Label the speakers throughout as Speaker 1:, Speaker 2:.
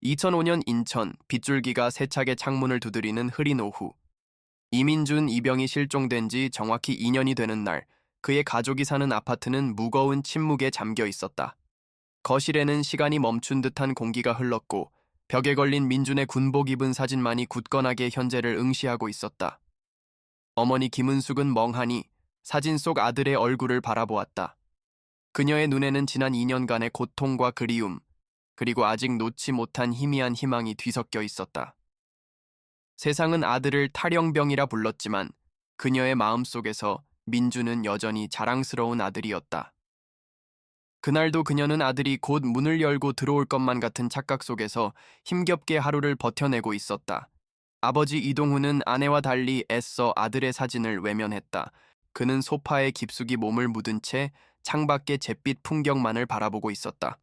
Speaker 1: 2005년 인천, 빗줄기가 세차게 창문을 두드리는 흐린 오후. 이민준, 이병이 실종된 지 정확히 2년이 되는 날, 그의 가족이 사는 아파트는 무거운 침묵에 잠겨 있었다. 거실에는 시간이 멈춘 듯한 공기가 흘렀고, 벽에 걸린 민준의 군복 입은 사진만이 굳건하게 현재를 응시하고 있었다. 어머니 김은숙은 멍하니 사진 속 아들의 얼굴을 바라보았다. 그녀의 눈에는 지난 2년간의 고통과 그리움, 그리고 아직 놓지 못한 희미한 희망이 뒤섞여 있었다. 세상은 아들을 탈영병이라 불렀지만 그녀의 마음속에서 민주는 여전히 자랑스러운 아들이었다. 그날도 그녀는 아들이 곧 문을 열고 들어올 것만 같은 착각 속에서 힘겹게 하루를 버텨내고 있었다. 아버지 이동훈은 아내와 달리 애써 아들의 사진을 외면했다. 그는 소파에 깊숙이 몸을 묻은 채 창밖의 잿빛 풍경만을 바라보고 있었다.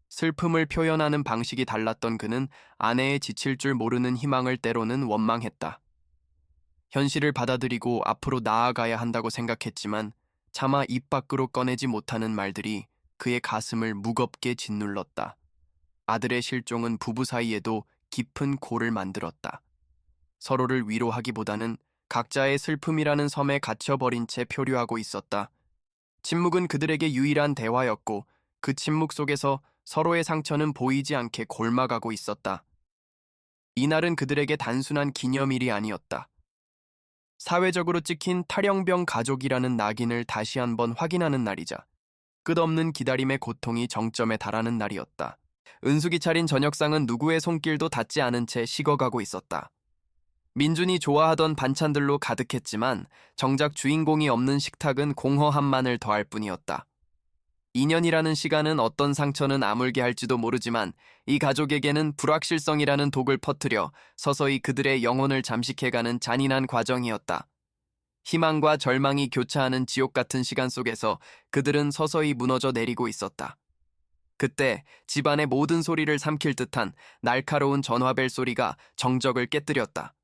Speaker 1: 슬픔을 표현하는 방식이 달랐던 그는 아내의 지칠 줄 모르는 희망을 때로는 원망했다. 현실을 받아들이고 앞으로 나아가야 한다고 생각했지만 차마 입 밖으로 꺼내지 못하는 말들이 그의 가슴을 무겁게 짓눌렀다. 아들의 실종은 부부 사이에도 깊은 골을 만들었다. 서로를 위로하기보다는 각자의 슬픔이라는 섬에 갇혀버린 채 표류하고 있었다. 침묵은 그들에게 유일한 대화였고 그 침묵 속에서 서로의 상처는 보이지 않게 골마가고 있었다. 이날은 그들에게 단순한 기념일이 아니었다. 사회적으로 찍힌 탈영병 가족이라는 낙인을 다시 한번 확인하는 날이자 끝없는 기다림의 고통이 정점에 달하는 날이었다. 은숙이 차린 저녁상은 누구의 손길도 닿지 않은 채 식어가고 있었다. 민준이 좋아하던 반찬들로 가득했지만 정작 주인공이 없는 식탁은 공허함만을 더할 뿐이었다. 2년이라는 시간은 어떤 상처는 아물게 할지도 모르지만 이 가족에게는 불확실성이라는 독을 퍼뜨려 서서히 그들의 영혼을 잠식해가는 잔인한 과정이었다. 희망과 절망이 교차하는 지옥 같은 시간 속에서 그들은 서서히 무너져 내리고 있었다. 그때 집안의 모든 소리를 삼킬 듯한 날카로운 전화벨 소리가 정적을 깨뜨렸다.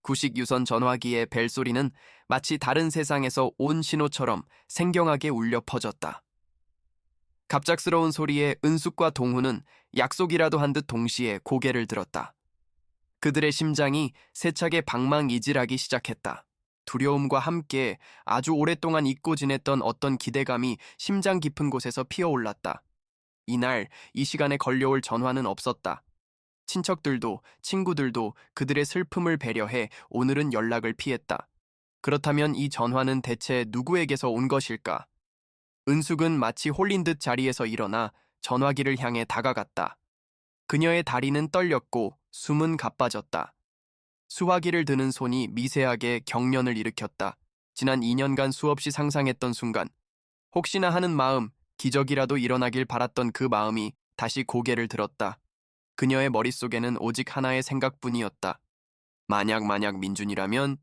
Speaker 1: 구식 유선 전화기의 벨 소리는 마치 다른 세상에서 온 신호처럼 생경하게 울려 퍼졌다. 갑작스러운 소리에 은숙과 동훈은 약속이라도 한 듯 동시에 고개를 들었다. 그들의 심장이 세차게 방망이질하기 시작했다. 두려움과 함께 아주 오랫동안 잊고 지냈던 어떤 기대감이 심장 깊은 곳에서 피어올랐다. 이날 이 시간에 걸려올 전화는 없었다. 친척들도 친구들도 그들의 슬픔을 배려해 오늘은 연락을 피했다. 그렇다면 이 전화는 대체 누구에게서 온 것일까? 은숙은 마치 홀린 듯 자리에서 일어나 전화기를 향해 다가갔다. 그녀의 다리는 떨렸고 숨은 가빠졌다. 수화기를 드는 손이 미세하게 경련을 일으켰다. 지난 2년간 수없이 상상했던 순간, 혹시나 하는 마음, 기적이라도 일어나길 바랐던 그 마음이 다시 고개를 들었다. 그녀의 머릿속에는 오직 하나의 생각뿐이었다. 만약 민준이라면?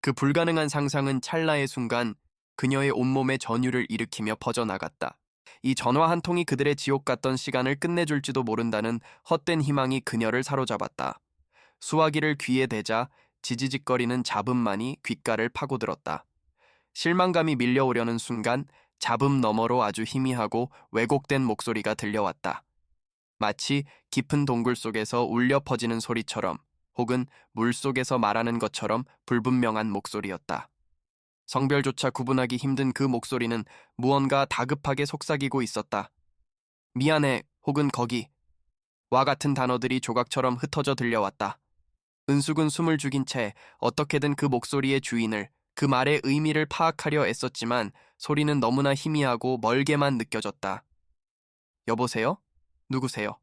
Speaker 1: 그 불가능한 상상은 찰나의 순간 그녀의 온몸에 전율을 일으키며 퍼져나갔다. 이 전화 한 통이 그들의 지옥 같던 시간을 끝내줄지도 모른다는 헛된 희망이 그녀를 사로잡았다. 수화기를 귀에 대자 지지직거리는 잡음만이 귓가를 파고들었다. 실망감이 밀려오려는 순간 잡음 너머로 아주 희미하고 왜곡된 목소리가 들려왔다. 마치 깊은 동굴 속에서 울려 퍼지는 소리처럼 혹은 물속에서 말하는 것처럼 불분명한 목소리였다. 성별조차 구분하기 힘든 그 목소리는 무언가 다급하게 속삭이고 있었다. 미안해 혹은 거기 와 같은 단어들이 조각처럼 흩어져 들려왔다. 은숙은 숨을 죽인 채 어떻게든 그 목소리의 주인을, 그 말의 의미를 파악하려 애썼지만 소리는 너무나 희미하고 멀게만 느껴졌다. 여보세요? 누구세요?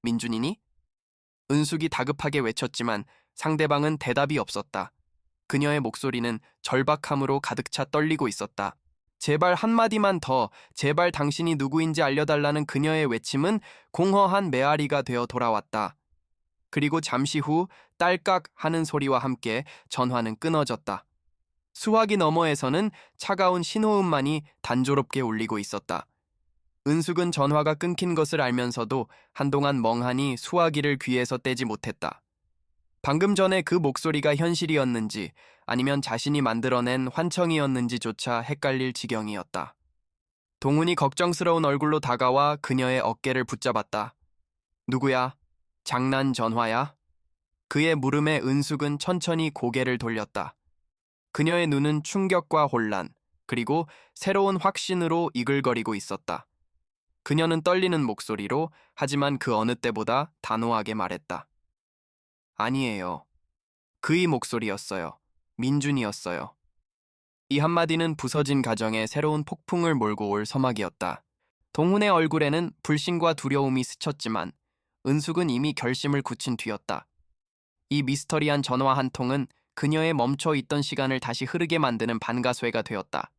Speaker 1: 민준이니? 은숙이 다급하게 외쳤지만 상대방은 대답이 없었다. 그녀의 목소리는 절박함으로 가득 차 떨리고 있었다. 제발 한마디만 더, 제발 당신이 누구인지 알려달라는 그녀의 외침은 공허한 메아리가 되어 돌아왔다. 그리고 잠시 후 딸깍 하는 소리와 함께 전화는 끊어졌다. 수화기 너머에서는 차가운 신호음만이 단조롭게 울리고 있었다. 은숙은 전화가 끊긴 것을 알면서도 한동안 멍하니 수화기를 귀에서 떼지 못했다. 방금 전에 그 목소리가 현실이었는지 아니면 자신이 만들어낸 환청이었는지조차 헷갈릴 지경이었다. 동훈이 걱정스러운 얼굴로 다가와 그녀의 어깨를 붙잡았다. 누구야? 장난 전화야? 그의 물음에 은숙은 천천히 고개를 돌렸다. 그녀의 눈은 충격과 혼란, 그리고 새로운 확신으로 이글거리고 있었다. 그녀는 떨리는 목소리로 하지만 그 어느 때보다 단호하게 말했다. 아니에요. 그의 목소리였어요. 민준이었어요. 이 한마디는 부서진 가정에 새로운 폭풍을 몰고 올 서막이었다. 동훈의 얼굴에는 불신과 두려움이 스쳤지만 은숙은 이미 결심을 굳힌 뒤였다. 이 미스터리한 전화 한 통은 그녀의 멈춰 있던 시간을 다시 흐르게 만드는 반가쇠가 되었다.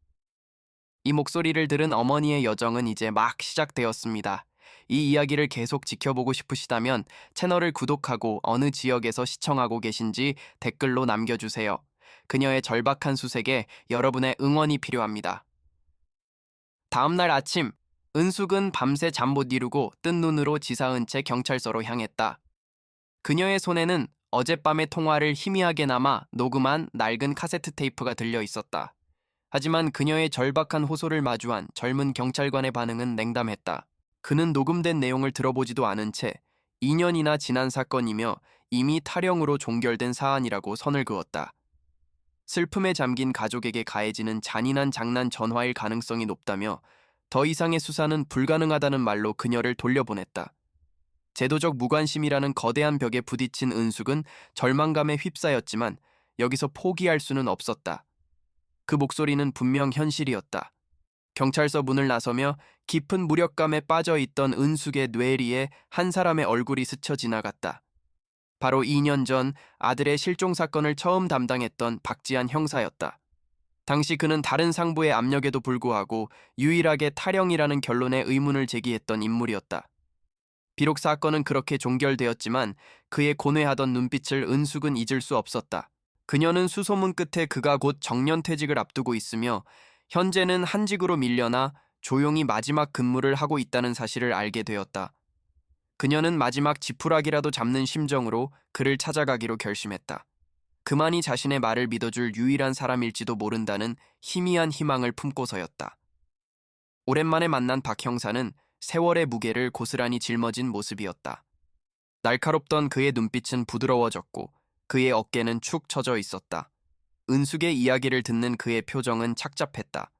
Speaker 1: 이 목소리를 들은 어머니의 여정은 이제 막 시작되었습니다. 이 이야기를 계속 지켜보고 싶으시다면 채널을 구독하고 어느 지역에서 시청하고 계신지 댓글로 남겨주세요. 그녀의 절박한 수색에 여러분의 응원이 필요합니다. 다음날 아침, 은숙은 밤새 잠 못 이루고 뜬 눈으로 지사은 채 경찰서로 향했다. 그녀의 손에는 어젯밤의 통화를 희미하게 남아 녹음한 낡은 카세트 테이프가 들려 있었다. 하지만 그녀의 절박한 호소를 마주한 젊은 경찰관의 반응은 냉담했다. 그는 녹음된 내용을 들어보지도 않은 채 2년이나 지난 사건이며 이미 탈영으로 종결된 사안이라고 선을 그었다. 슬픔에 잠긴 가족에게 가해지는 잔인한 장난 전화일 가능성이 높다며 더 이상의 수사는 불가능하다는 말로 그녀를 돌려보냈다. 제도적 무관심이라는 거대한 벽에 부딪힌 은숙은 절망감에 휩싸였지만 여기서 포기할 수는 없었다. 그 목소리는 분명 현실이었다. 경찰서 문을 나서며 깊은 무력감에 빠져 있던 은숙의 뇌리에 한 사람의 얼굴이 스쳐 지나갔다. 바로 2년 전 아들의 실종 사건을 처음 담당했던 박지한 형사였다. 당시 그는 다른 상부의 압력에도 불구하고 유일하게 탈영이라는 결론에 의문을 제기했던 인물이었다. 비록 사건은 그렇게 종결되었지만 그의 고뇌하던 눈빛을 은숙은 잊을 수 없었다. 그녀는 수소문 끝에 그가 곧 정년퇴직을 앞두고 있으며 현재는 한직으로 밀려나 조용히 마지막 근무를 하고 있다는 사실을 알게 되었다. 그녀는 마지막 지푸라기라도 잡는 심정으로 그를 찾아가기로 결심했다. 그만이 자신의 말을 믿어줄 유일한 사람일지도 모른다는 희미한 희망을 품고서였다. 오랜만에 만난 박 형사는 세월의 무게를 고스란히 짊어진 모습이었다. 날카롭던 그의 눈빛은 부드러워졌고 그의 어깨는 축 처져 있었다. 은숙의 이야기를 듣는 그의 표정은 착잡했다.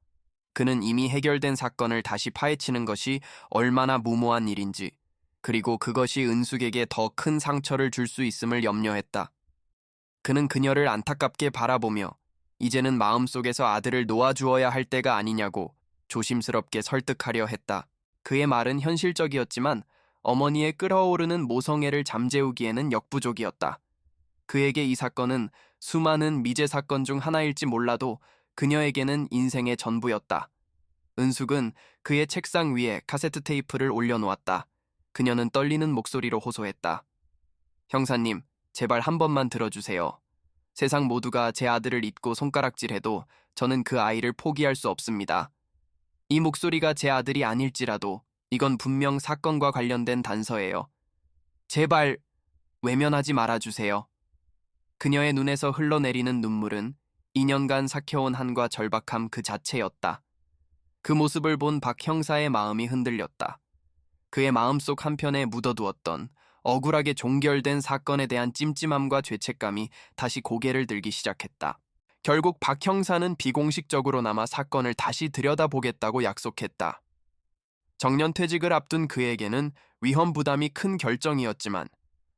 Speaker 1: 그는 이미 해결된 사건을 다시 파헤치는 것이 얼마나 무모한 일인지, 그리고 그것이 은숙에게 더 큰 상처를 줄 수 있음을 염려했다. 그는 그녀를 안타깝게 바라보며 이제는 마음속에서 아들을 놓아주어야 할 때가 아니냐고 조심스럽게 설득하려 했다. 그의 말은 현실적이었지만 어머니의 끓어오르는 모성애를 잠재우기에는 역부족이었다. 그에게 이 사건은 수많은 미제 사건 중 하나일지 몰라도 그녀에게는 인생의 전부였다. 은숙은 그의 책상 위에 카세트 테이프를 올려놓았다. 그녀는 떨리는 목소리로 호소했다. 형사님, 제발 한 번만 들어주세요. 세상 모두가 제 아들을 잊고 손가락질해도 저는 그 아이를 포기할 수 없습니다. 이 목소리가 제 아들이 아닐지라도 이건 분명 사건과 관련된 단서예요. 제발 외면하지 말아주세요. 그녀의 눈에서 흘러내리는 눈물은 2년간 삭혀온 한과 절박함 그 자체였다. 그 모습을 본 박 형사의 마음이 흔들렸다. 그의 마음속 한편에 묻어두었던 억울하게 종결된 사건에 대한 찜찜함과 죄책감이 다시 고개를 들기 시작했다. 결국 박 형사는 비공식적으로나마 사건을 다시 들여다보겠다고 약속했다. 정년퇴직을 앞둔 그에게는 위험 부담이 큰 결정이었지만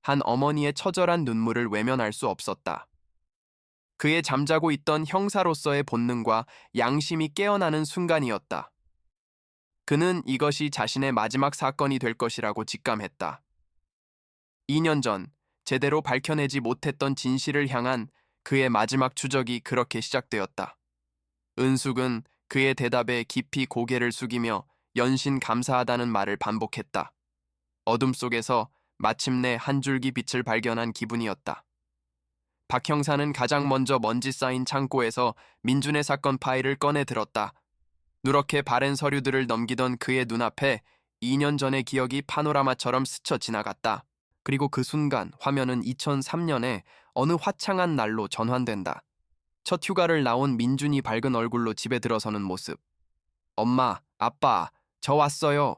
Speaker 1: 한 어머니의 처절한 눈물을 외면할 수 없었다. 그의 잠자고 있던 형사로서의 본능과 양심이 깨어나는 순간이었다. 그는 이것이 자신의 마지막 사건이 될 것이라고 직감했다. 2년 전 제대로 밝혀내지 못했던 진실을 향한 그의 마지막 추적이 그렇게 시작되었다. 은숙은 그의 대답에 깊이 고개를 숙이며 연신 감사하다는 말을 반복했다. 어둠 속에서 마침내 한 줄기 빛을 발견한 기분이었다. 박 형사는 가장 먼저 먼지 쌓인 창고에서 민준의 사건 파일을 꺼내 들었다. 누렇게 바랜 서류들을 넘기던 그의 눈앞에 2년 전의 기억이 파노라마처럼 스쳐 지나갔다. 그리고 그 순간 화면은 2003년의 어느 화창한 날로 전환된다. 첫 휴가를 나온 민준이 밝은 얼굴로 집에 들어서는 모습. 엄마, 아빠, 저 왔어요.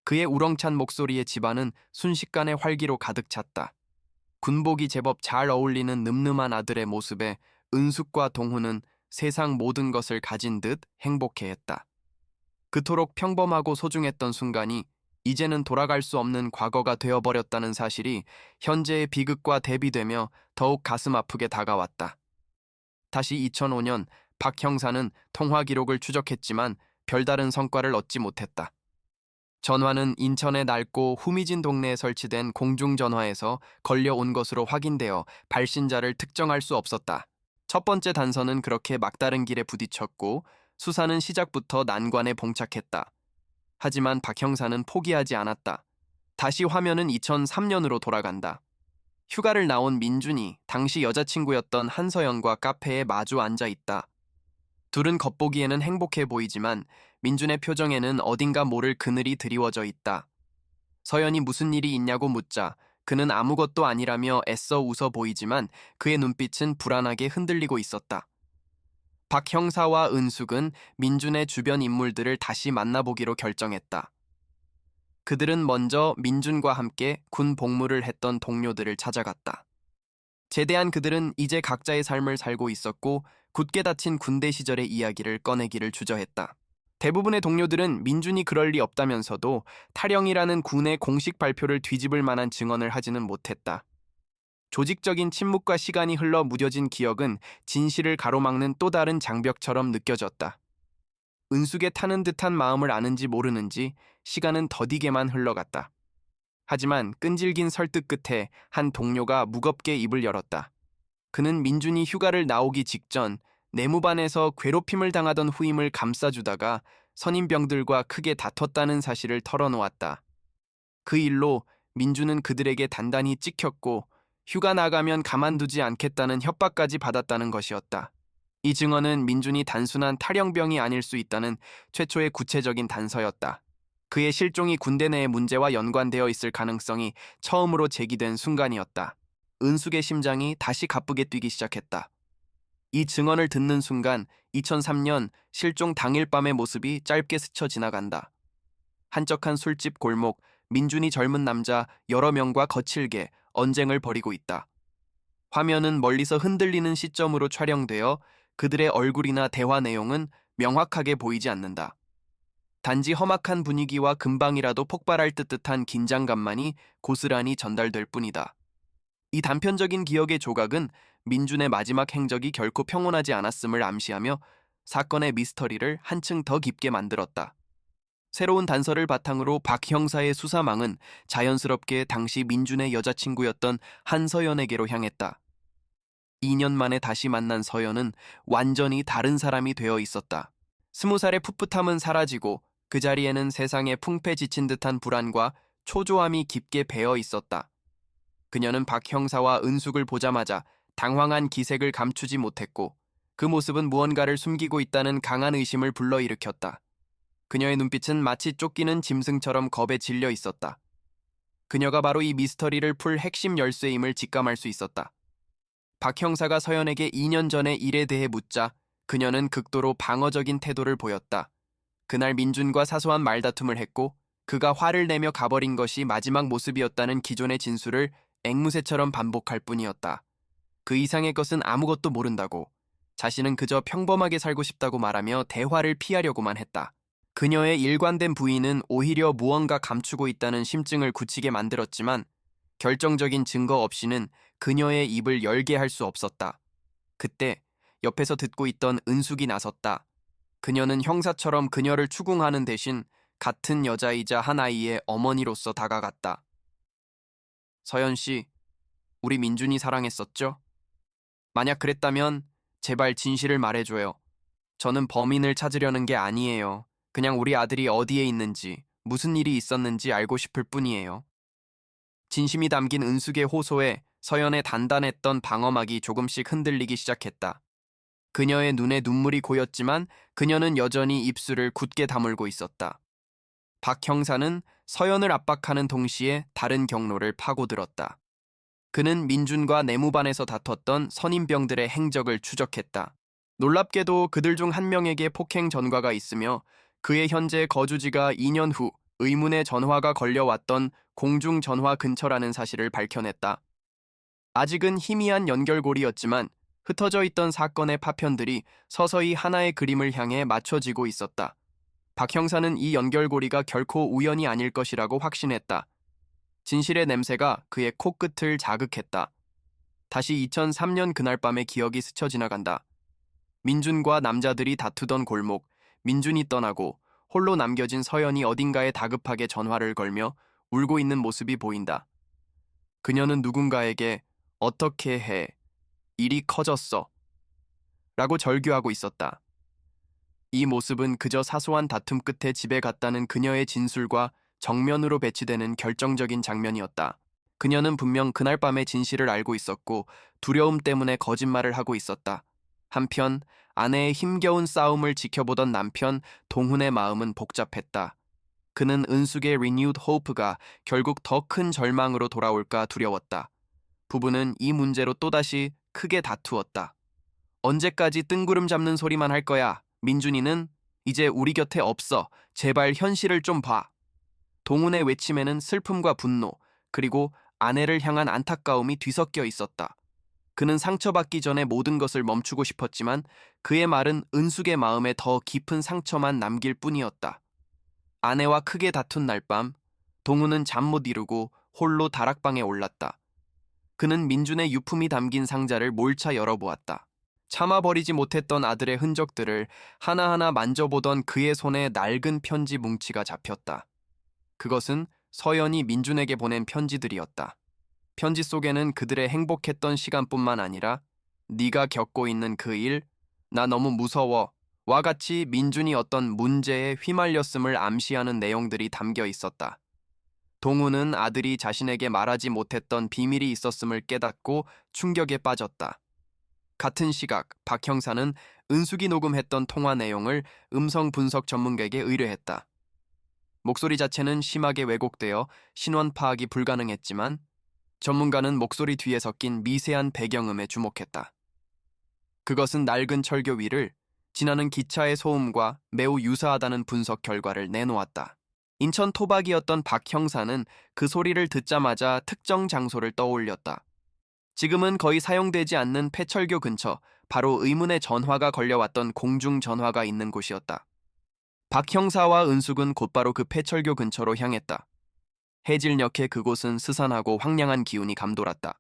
Speaker 1: 그의 우렁찬 목소리에 집안은 순식간에 활기로 가득 찼다. 군복이 제법 잘 어울리는 늠름한 아들의 모습에 은숙과 동훈은 세상 모든 것을 가진 듯 행복해했다. 그토록 평범하고 소중했던 순간이 이제는 돌아갈 수 없는 과거가 되어버렸다는 사실이 현재의 비극과 대비되며 더욱 가슴 아프게 다가왔다. 다시 2005년 박 형사는 통화 기록을 추적했지만 별다른 성과를 얻지 못했다. 전화는 인천의 낡고 후미진 동네에 설치된 공중전화에서 걸려온 것으로 확인되어 발신자를 특정할 수 없었다. 첫 번째 단서는 그렇게 막다른 길에 부딪혔고 수사는 시작부터 난관에 봉착했다. 하지만 박 형사는 포기하지 않았다. 다시 화면은 2003년으로 돌아간다. 휴가를 나온 민준이 당시 여자친구였던 한서연과 카페에 마주 앉아 있다. 둘은 겉보기에는 행복해 보이지만 민준의 표정에는 어딘가 모를 그늘이 드리워져 있다. 서연이 무슨 일이 있냐고 묻자 그는 아무것도 아니라며 애써 웃어 보이지만 그의 눈빛은 불안하게 흔들리고 있었다. 박 형사와 은숙은 민준의 주변 인물들을 다시 만나보기로 결정했다. 그들은 먼저 민준과 함께 군 복무를 했던 동료들을 찾아갔다. 제대한 그들은 이제 각자의 삶을 살고 있었고 굳게 닫힌 군대 시절의 이야기를 꺼내기를 주저했다. 대부분의 동료들은 민준이 그럴 리 없다면서도 탈영이라는 군의 공식 발표를 뒤집을 만한 증언을 하지는 못했다. 조직적인 침묵과 시간이 흘러 무뎌진 기억은 진실을 가로막는 또 다른 장벽처럼 느껴졌다. 은숙의 타는 듯한 마음을 아는지 모르는지 시간은 더디게만 흘러갔다. 하지만 끈질긴 설득 끝에 한 동료가 무겁게 입을 열었다. 그는 민준이 휴가를 나오기 직전 내무반에서 괴롭힘을 당하던 후임을 감싸주다가 선임병들과 크게 다퉜다는 사실을 털어놓았다. 그 일로 민준은 그들에게 단단히 찍혔고 휴가 나가면 가만두지 않겠다는 협박까지 받았다는 것이었다. 이 증언은 민준이 단순한 탈영병이 아닐 수 있다는 최초의 구체적인 단서였다. 그의 실종이 군대 내의 문제와 연관되어 있을 가능성이 처음으로 제기된 순간이었다. 은숙의 심장이 다시 가쁘게 뛰기 시작했다. 이 증언을 듣는 순간 2003년 실종 당일 밤의 모습이 짧게 스쳐 지나간다. 한적한 술집 골목, 민준이 젊은 남자 여러 명과 거칠게 언쟁을 벌이고 있다. 화면은 멀리서 흔들리는 시점으로 촬영되어 그들의 얼굴이나 대화 내용은 명확하게 보이지 않는다. 단지 험악한 분위기와 금방이라도 폭발할 듯한 긴장감만이 고스란히 전달될 뿐이다. 이 단편적인 기억의 조각은 민준의 마지막 행적이 결코 평온하지 않았음을 암시하며 사건의 미스터리를 한층 더 깊게 만들었다. 새로운 단서를 바탕으로 박 형사의 수사망은 자연스럽게 당시 민준의 여자친구였던 한서연에게로 향했다. 2년 만에 다시 만난 서연은 완전히 다른 사람이 되어 있었다. 20살의 풋풋함은 사라지고 그 자리에는 세상에 풍패 지친 듯한 불안과 초조함이 깊게 배어 있었다. 그녀는 박 형사와 은숙을 보자마자 당황한 기색을 감추지 못했고 그 모습은 무언가를 숨기고 있다는 강한 의심을 불러일으켰다. 그녀의 눈빛은 마치 쫓기는 짐승처럼 겁에 질려 있었다. 그녀가 바로 이 미스터리를 풀 핵심 열쇠임을 직감할 수 있었다. 박 형사가 서연에게 2년 전의 일에 대해 묻자 그녀는 극도로 방어적인 태도를 보였다. 그날 민준과 사소한 말다툼을 했고 그가 화를 내며 가버린 것이 마지막 모습이었다는 기존의 진술을 앵무새처럼 반복할 뿐이었다. 그 이상의 것은 아무것도 모른다고, 자신은 그저 평범하게 살고 싶다고 말하며 대화를 피하려고만 했다. 그녀의 일관된 부인은 오히려 무언가 감추고 있다는 심증을 굳히게 만들었지만 결정적인 증거 없이는 그녀의 입을 열게 할 수 없었다. 그때 옆에서 듣고 있던 은숙이 나섰다. 그녀는 형사처럼 그녀를 추궁하는 대신 같은 여자이자 한 아이의 어머니로서 다가갔다. 서연 씨, 우리 민준이 사랑했었죠? 만약 그랬다면 제발 진실을 말해줘요. 저는 범인을 찾으려는 게 아니에요. 그냥 우리 아들이 어디에 있는지, 무슨 일이 있었는지 알고 싶을 뿐이에요. 진심이 담긴 은숙의 호소에 서연의 단단했던 방어막이 조금씩 흔들리기 시작했다. 그녀의 눈에 눈물이 고였지만 그녀는 여전히 입술을 굳게 다물고 있었다. 박 형사는 서연을 압박하는 동시에 다른 경로를 파고들었다. 그는 민준과 내무반에서 다퉜던 선임병들의 행적을 추적했다. 놀랍게도 그들 중 한 명에게 폭행 전과가 있으며 그의 현재 거주지가 2년 후 의문의 전화가 걸려왔던 공중전화 근처라는 사실을 밝혀냈다. 아직은 희미한 연결고리였지만 흩어져 있던 사건의 파편들이 서서히 하나의 그림을 향해 맞춰지고 있었다. 박 형사는 이 연결고리가 결코 우연이 아닐 것이라고 확신했다. 진실의 냄새가 그의 코끝을 자극했다. 다시 2003년 그날 밤의 기억이 스쳐 지나간다. 민준과 남자들이 다투던 골목, 민준이 떠나고 홀로 남겨진 서연이 어딘가에 다급하게 전화를 걸며 울고 있는 모습이 보인다. 그녀는 누군가에게 어떻게 해? 일이 커졌어. 라고 절규하고 있었다. 이 모습은 그저 사소한 다툼 끝에 집에 갔다는 그녀의 진술과 정면으로 배치되는 결정적인 장면이었다. 그녀는 분명 그날 밤의 진실을 알고 있었고 두려움 때문에 거짓말을 하고 있었다. 한편 아내의 힘겨운 싸움을 지켜보던 남편 동훈의 마음은 복잡했다. 그는 은숙의 renewed hope가 결국 더 큰 절망으로 돌아올까 두려웠다. 부부는 이 문제로 또다시 크게 다투었다. 언제까지 뜬구름 잡는 소리만 할 거야? 민준이는 이제 우리 곁에 없어. 제발 현실을 좀 봐. 동훈의 외침에는 슬픔과 분노, 그리고 아내를 향한 안타까움이 뒤섞여 있었다. 그는 상처받기 전에 모든 것을 멈추고 싶었지만 그의 말은 은숙의 마음에 더 깊은 상처만 남길 뿐이었다. 아내와 크게 다툰 날 밤, 동훈은 잠 못 이루고 홀로 다락방에 올랐다. 그는 민준의 유품이 담긴 상자를 몰차 열어보았다. 참아버리지 못했던 아들의 흔적들을 하나하나 만져보던 그의 손에 낡은 편지 뭉치가 잡혔다. 그것은 서연이 민준에게 보낸 편지들이었다. 편지 속에는 그들의 행복했던 시간뿐만 아니라 네가 겪고 있는 그 일, 나 너무 무서워 와 같이 민준이 어떤 문제에 휘말렸음을 암시하는 내용들이 담겨 있었다. 동우는 아들이 자신에게 말하지 못했던 비밀이 있었음을 깨닫고 충격에 빠졌다. 같은 시각 박 형사는 은숙이 녹음했던 통화 내용을 음성 분석 전문가에게 의뢰했다. 목소리 자체는 심하게 왜곡되어 신원 파악이 불가능했지만 전문가는 목소리 뒤에 섞인 미세한 배경음에 주목했다. 그것은 낡은 철교 위를 지나는 기차의 소음과 매우 유사하다는 분석 결과를 내놓았다. 인천 토박이었던 박 형사는 그 소리를 듣자마자 특정 장소를 떠올렸다. 지금은 거의 사용되지 않는 폐철교 근처, 바로 의문의 전화가 걸려왔던 공중전화가 있는 곳이었다. 박 형사와 은숙은 곧바로 그 폐철교 근처로 향했다. 해질녘에 그곳은 스산하고 황량한 기운이 감돌았다.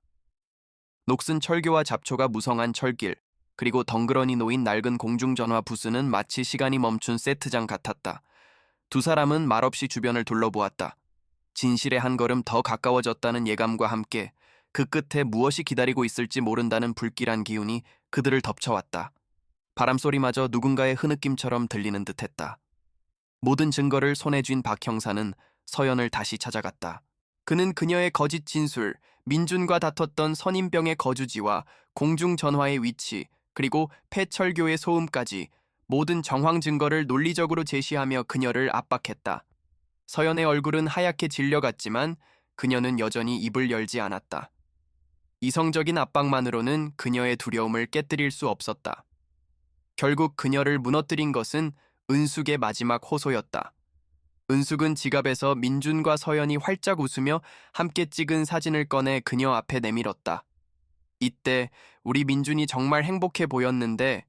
Speaker 1: 녹슨 철교와 잡초가 무성한 철길, 그리고 덩그러니 놓인 낡은 공중전화 부스는 마치 시간이 멈춘 세트장 같았다. 두 사람은 말없이 주변을 둘러보았다. 진실의 한 걸음 더 가까워졌다는 예감과 함께 그 끝에 무엇이 기다리고 있을지 모른다는 불길한 기운이 그들을 덮쳐왔다. 바람소리마저 누군가의 흐느낌처럼 들리는 듯했다. 모든 증거를 손에 쥔 박 형사는 서연을 다시 찾아갔다. 그는 그녀의 거짓 진술, 민준과 다퉜던 선임병의 거주지와 공중전화의 위치, 그리고 폐철교의 소음까지 모든 정황 증거를 논리적으로 제시하며 그녀를 압박했다. 서연의 얼굴은 하얗게 질려갔지만 그녀는 여전히 입을 열지 않았다. 이성적인 압박만으로는 그녀의 두려움을 깨뜨릴 수 없었다. 결국 그녀를 무너뜨린 것은 은숙의 마지막 호소였다. 은숙은 지갑에서 민준과 서연이 활짝 웃으며 함께 찍은 사진을 꺼내 그녀 앞에 내밀었다. 이때 우리 민준이 정말 행복해 보였는데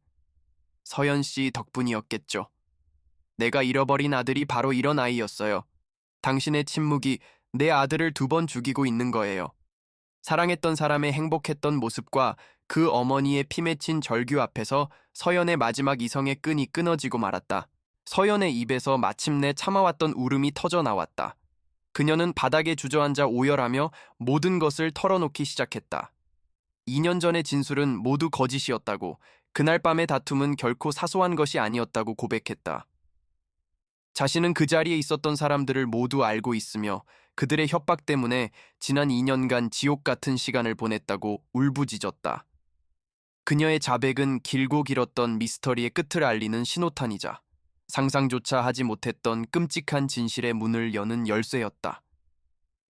Speaker 1: 서연 씨 덕분이었겠죠. 내가 잃어버린 아들이 바로 이런 아이였어요. 당신의 침묵이 내 아들을 2번 죽이고 있는 거예요. 사랑했던 사람의 행복했던 모습과 그 어머니의 피 맺힌 절규 앞에서 서연의 마지막 이성의 끈이 끊어지고 말았다. 서연의 입에서 마침내 참아왔던 울음이 터져 나왔다. 그녀는 바닥에 주저앉아 오열하며 모든 것을 털어놓기 시작했다. 2년 전의 진술은 모두 거짓이었다고, 그날 밤의 다툼은 결코 사소한 것이 아니었다고 고백했다. 자신은 그 자리에 있었던 사람들을 모두 알고 있으며 그들의 협박 때문에 지난 2년간 지옥 같은 시간을 보냈다고 울부짖었다. 그녀의 자백은 길고 길었던 미스터리의 끝을 알리는 신호탄이자 상상조차 하지 못했던 끔찍한 진실의 문을 여는 열쇠였다.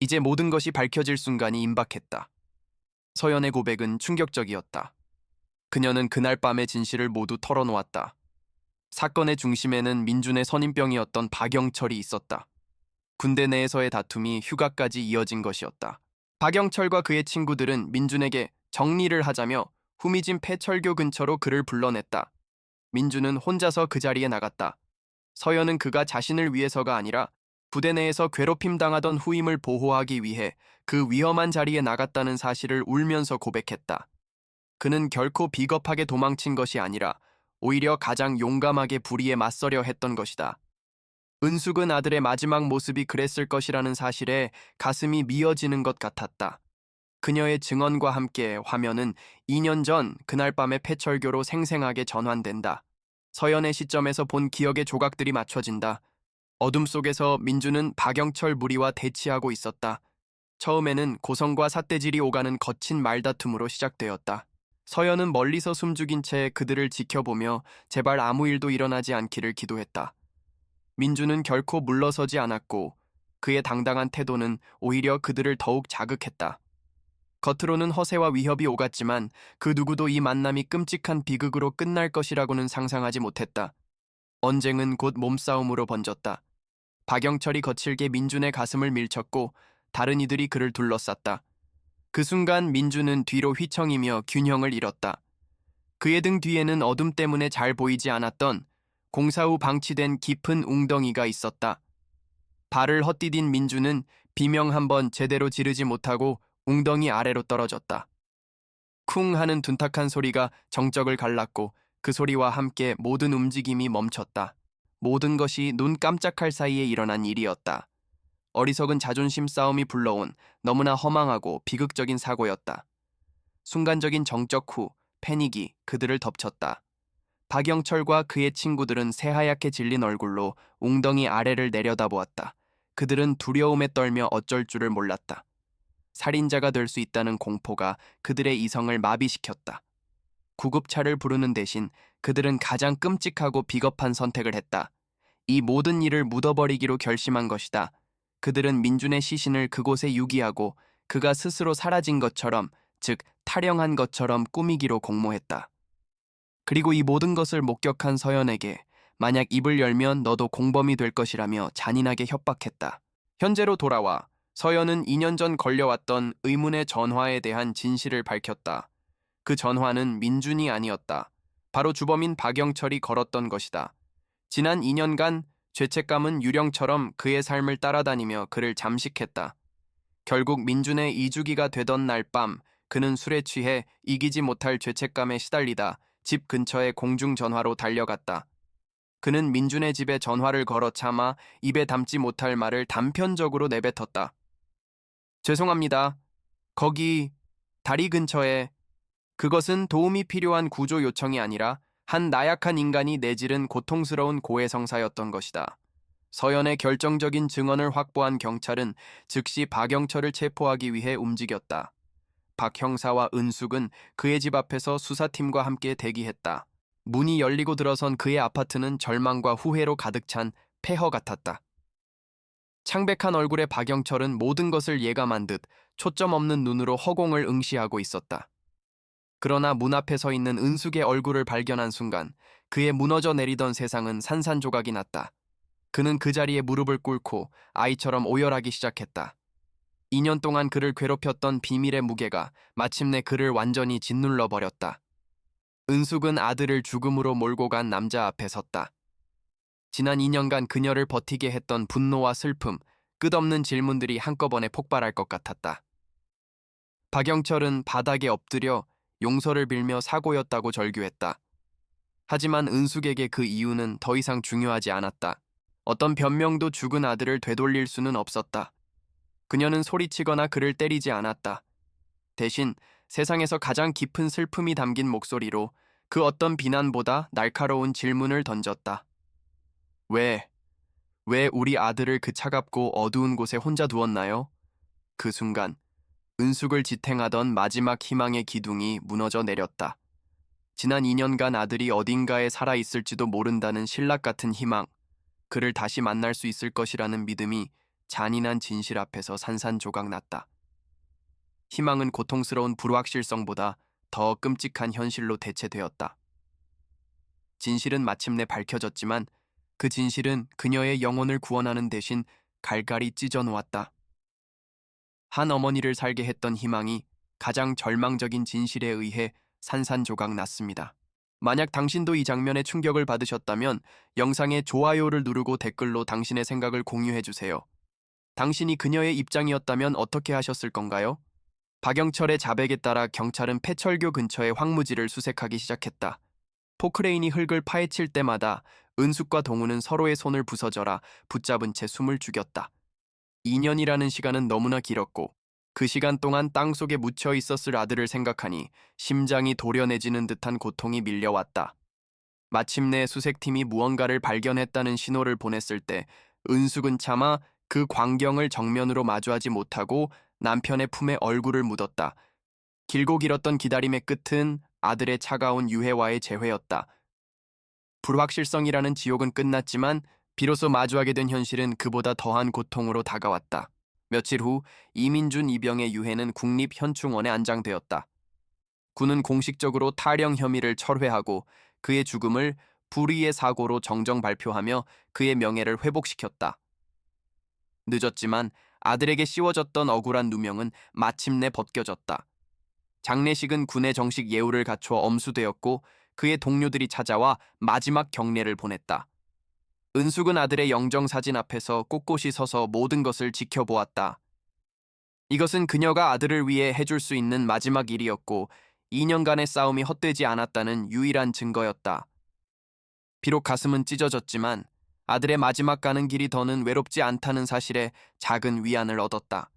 Speaker 1: 이제 모든 것이 밝혀질 순간이 임박했다. 서연의 고백은 충격적이었다. 그녀는 그날 밤의 진실을 모두 털어놓았다. 사건의 중심에는 민준의 선임병이었던 박영철이 있었다. 군대 내에서의 다툼이 휴가까지 이어진 것이었다. 박영철과 그의 친구들은 민준에게 정리를 하자며 후미진 폐철교 근처로 그를 불러냈다. 민준은 혼자서 그 자리에 나갔다. 서연은 그가 자신을 위해서가 아니라 부대 내에서 괴롭힘 당하던 후임을 보호하기 위해 그 위험한 자리에 나갔다는 사실을 울면서 고백했다. 그는 결코 비겁하게 도망친 것이 아니라 오히려 가장 용감하게 불의에 맞서려 했던 것이다. 은숙은 아들의 마지막 모습이 그랬을 것이라는 사실에 가슴이 미어지는 것 같았다. 그녀의 증언과 함께 화면은 2년 전 그날 밤의 폐철교로 생생하게 전환된다. 서연의 시점에서 본 기억의 조각들이 맞춰진다. 어둠 속에서 민주는 박영철 무리와 대치하고 있었다. 처음에는 고성과 삿대질이 오가는 거친 말다툼으로 시작되었다. 서연은 멀리서 숨죽인 채 그들을 지켜보며 제발 아무 일도 일어나지 않기를 기도했다. 민주는 결코 물러서지 않았고 그의 당당한 태도는 오히려 그들을 더욱 자극했다. 겉으로는 허세와 위협이 오갔지만 그 누구도 이 만남이 끔찍한 비극으로 끝날 것이라고는 상상하지 못했다. 언쟁은 곧 몸싸움으로 번졌다. 박영철이 거칠게 민준의 가슴을 밀쳤고 다른 이들이 그를 둘러쌌다. 그 순간 민준은 뒤로 휘청이며 균형을 잃었다. 그의 등 뒤에는 어둠 때문에 잘 보이지 않았던 공사 후 방치된 깊은 웅덩이가 있었다. 발을 헛디딘 민준은 비명 한 번 제대로 지르지 못하고 웅덩이 아래로 떨어졌다. 쿵 하는 둔탁한 소리가 정적을 갈랐고 그 소리와 함께 모든 움직임이 멈췄다. 모든 것이 눈 깜짝할 사이에 일어난 일이었다. 어리석은 자존심 싸움이 불러온 너무나 허망하고 비극적인 사고였다. 순간적인 정적 후 패닉이 그들을 덮쳤다. 박영철과 그의 친구들은 새하얗게 질린 얼굴로 웅덩이 아래를 내려다보았다. 그들은 두려움에 떨며 어쩔 줄을 몰랐다. 살인자가 될 수 있다는 공포가 그들의 이성을 마비시켰다. 구급차를 부르는 대신 그들은 가장 끔찍하고 비겁한 선택을 했다. 이 모든 일을 묻어버리기로 결심한 것이다. 그들은 민준의 시신을 그곳에 유기하고 그가 스스로 사라진 것처럼, 즉 탈영한 것처럼 꾸미기로 공모했다. 그리고 이 모든 것을 목격한 서연에게 만약 입을 열면 너도 공범이 될 것이라며 잔인하게 협박했다. 현재로 돌아와 서연은 2년 전 걸려왔던 의문의 전화에 대한 진실을 밝혔다. 그 전화는 민준이 아니었다. 바로 주범인 박영철이 걸었던 것이다. 지난 2년간 죄책감은 유령처럼 그의 삶을 따라다니며 그를 잠식했다. 결국 민준의 이주기가 되던 날 밤 그는 술에 취해 이기지 못할 죄책감에 시달리다 집 근처의 공중전화로 달려갔다. 그는 민준의 집에 전화를 걸어 차마 입에 담지 못할 말을 단편적으로 내뱉었다. 죄송합니다. 거기 다리 근처에. 그것은 도움이 필요한 구조 요청이 아니라 한 나약한 인간이 내지른 고통스러운 고해성사였던 것이다. 서연의 결정적인 증언을 확보한 경찰은 즉시 박영철을 체포하기 위해 움직였다. 박 형사와 은숙은 그의 집 앞에서 수사팀과 함께 대기했다. 문이 열리고 들어선 그의 아파트는 절망과 후회로 가득 찬 폐허 같았다. 창백한 얼굴의 박영철은 모든 것을 예감한 듯 초점 없는 눈으로 허공을 응시하고 있었다. 그러나 문 앞에 서 있는 은숙의 얼굴을 발견한 순간 그의 무너져 내리던 세상은 산산조각이 났다. 그는 그 자리에 무릎을 꿇고 아이처럼 오열하기 시작했다. 2년 동안 그를 괴롭혔던 비밀의 무게가 마침내 그를 완전히 짓눌러 버렸다. 은숙은 아들을 죽음으로 몰고 간 남자 앞에 섰다. 지난 2년간 그녀를 버티게 했던 분노와 슬픔, 끝없는 질문들이 한꺼번에 폭발할 것 같았다. 박영철은 바닥에 엎드려 용서를 빌며 사고였다고 절규했다. 하지만 은숙에게 그 이유는 더 이상 중요하지 않았다. 어떤 변명도 죽은 아들을 되돌릴 수는 없었다. 그녀는 소리치거나 그를 때리지 않았다. 대신 세상에서 가장 깊은 슬픔이 담긴 목소리로 그 어떤 비난보다 날카로운 질문을 던졌다. 왜 우리 아들을 그 차갑고 어두운 곳에 혼자 두었나요? 그 순간 은숙을 지탱하던 마지막 희망의 기둥이 무너져 내렸다. 지난 2년간 아들이 어딘가에 살아있을지도 모른다는 신락 같은 희망, 그를 다시 만날 수 있을 것이라는 믿음이 잔인한 진실 앞에서 산산조각 났다. 희망은 고통스러운 불확실성보다 더 끔찍한 현실로 대체되었다. 진실은 마침내 밝혀졌지만 그 진실은 그녀의 영혼을 구원하는 대신 갈갈이 찢어 놓았다. 한 어머니를 살게 했던 희망이 가장 절망적인 진실에 의해 산산조각 났습니다. 만약 당신도 이 장면에 충격을 받으셨다면 영상에 좋아요를 누르고 댓글로 당신의 생각을 공유해주세요. 당신이 그녀의 입장이었다면 어떻게 하셨을 건가요? 박영철의 자백에 따라 경찰은 폐철교 근처의 황무지를 수색하기 시작했다. 포크레인이 흙을 파헤칠 때마다 은숙과 동우는 서로의 손을 부서져라 붙잡은 채 숨을 죽였다. 2년이라는 시간은 너무나 길었고 그 시간 동안 땅속에 묻혀 있었을 아들을 생각하니 심장이 도려내지는 듯한 고통이 밀려왔다. 마침내 수색팀이 무언가를 발견했다는 신호를 보냈을 때 은숙은 차마 그 광경을 정면으로 마주하지 못하고 남편의 품에 얼굴을 묻었다. 길고 길었던 기다림의 끝은 아들의 차가운 유해와의 재회였다. 불확실성이라는 지옥은 끝났지만 비로소 마주하게 된 현실은 그보다 더한 고통으로 다가왔다. 며칠 후 이민준 이병의 유해는 국립현충원에 안장되었다. 군은 공식적으로 탈영 혐의를 철회하고 그의 죽음을 불의의 사고로 정정 발표하며 그의 명예를 회복시켰다. 늦었지만 아들에게 씌워졌던 억울한 누명은 마침내 벗겨졌다. 장례식은 군의 정식 예우를 갖추어 엄수되었고 그의 동료들이 찾아와 마지막 경례를 보냈다. 은숙은 아들의 영정사진 앞에서 꼿꼿이 서서 모든 것을 지켜보았다. 이것은 그녀가 아들을 위해 해줄 수 있는 마지막 일이었고 2년간의 싸움이 헛되지 않았다는 유일한 증거였다. 비록 가슴은 찢어졌지만 아들의 마지막 가는 길이 더는 외롭지 않다는 사실에 작은 위안을 얻었다.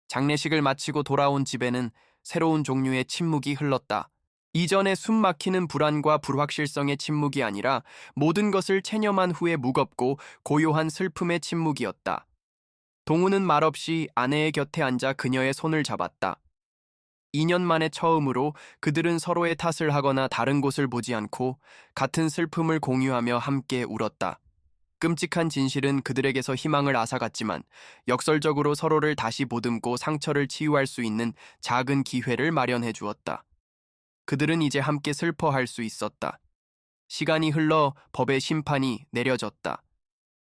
Speaker 1: 장례식을 마치고 돌아온 집에는 새로운 종류의 침묵이 흘렀다. 이전에 숨 막히는 불안과 불확실성의 침묵이 아니라 모든 것을 체념한 후에 무겁고 고요한 슬픔의 침묵이었다. 동우는 말없이 아내의 곁에 앉아 그녀의 손을 잡았다. 2년 만에 처음으로 그들은 서로의 탓을 하거나 다른 곳을 보지 않고 같은 슬픔을 공유하며 함께 울었다. 끔찍한 진실은 그들에게서 희망을 앗아갔지만 역설적으로 서로를 다시 보듬고 상처를 치유할 수 있는 작은 기회를 마련해 주었다. 그들은 이제 함께 슬퍼할 수 있었다. 시간이 흘러 법의 심판이 내려졌다.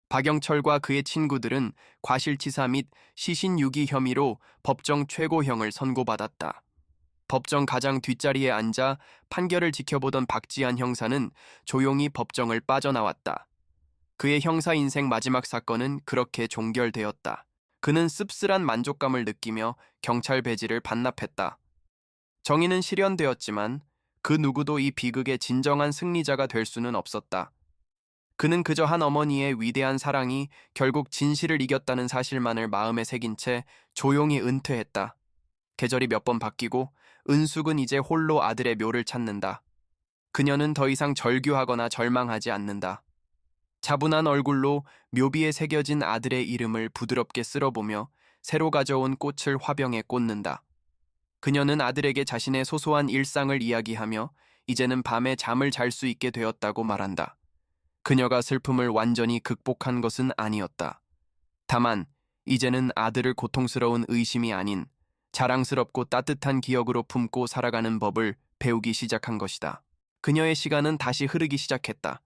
Speaker 1: 박영철과 그의 친구들은 과실치사 및 시신유기 혐의로 법정 최고형을 선고받았다. 법정 가장 뒷자리에 앉아 판결을 지켜보던 박지한 형사는 조용히 법정을 빠져나왔다. 그의 형사 인생 마지막 사건은 그렇게 종결되었다. 그는 씁쓸한 만족감을 느끼며 경찰 배지를 반납했다. 정의는 실현되었지만 그 누구도 이 비극의 진정한 승리자가 될 수는 없었다. 그는 그저 한 어머니의 위대한 사랑이 결국 진실을 이겼다는 사실만을 마음에 새긴 채 조용히 은퇴했다. 계절이 몇 번 바뀌고 은숙은 이제 홀로 아들의 묘를 찾는다. 그녀는 더 이상 절규하거나 절망하지 않는다. 차분한 얼굴로 묘비에 새겨진 아들의 이름을 부드럽게 쓸어보며 새로 가져온 꽃을 화병에 꽂는다. 그녀는 아들에게 자신의 소소한 일상을 이야기하며 이제는 밤에 잠을 잘 수 있게 되었다고 말한다. 그녀가 슬픔을 완전히 극복한 것은 아니었다. 다만 이제는 아들을 고통스러운 의심이 아닌 자랑스럽고 따뜻한 기억으로 품고 살아가는 법을 배우기 시작한 것이다. 그녀의 시간은 다시 흐르기 시작했다.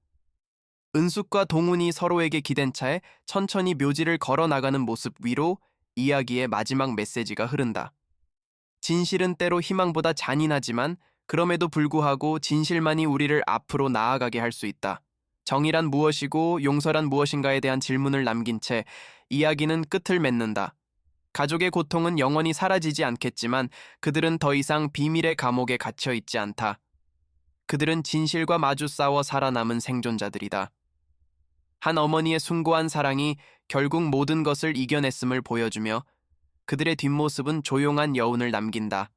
Speaker 1: 은숙과 동훈이 서로에게 기댄 차에 천천히 묘지를 걸어 나가는 모습 위로 이야기의 마지막 메시지가 흐른다. 진실은 때로 희망보다 잔인하지만 그럼에도 불구하고 진실만이 우리를 앞으로 나아가게 할 수 있다. 정의란 무엇이고 용서란 무엇인가에 대한 질문을 남긴 채 이야기는 끝을 맺는다. 가족의 고통은 영원히 사라지지 않겠지만 그들은 더 이상 비밀의 감옥에 갇혀 있지 않다. 그들은 진실과 마주 싸워 살아남은 생존자들이다. 한 어머니의 숭고한 사랑이 결국 모든 것을 이겨냈음을 보여주며 그들의 뒷모습은 조용한 여운을 남긴다.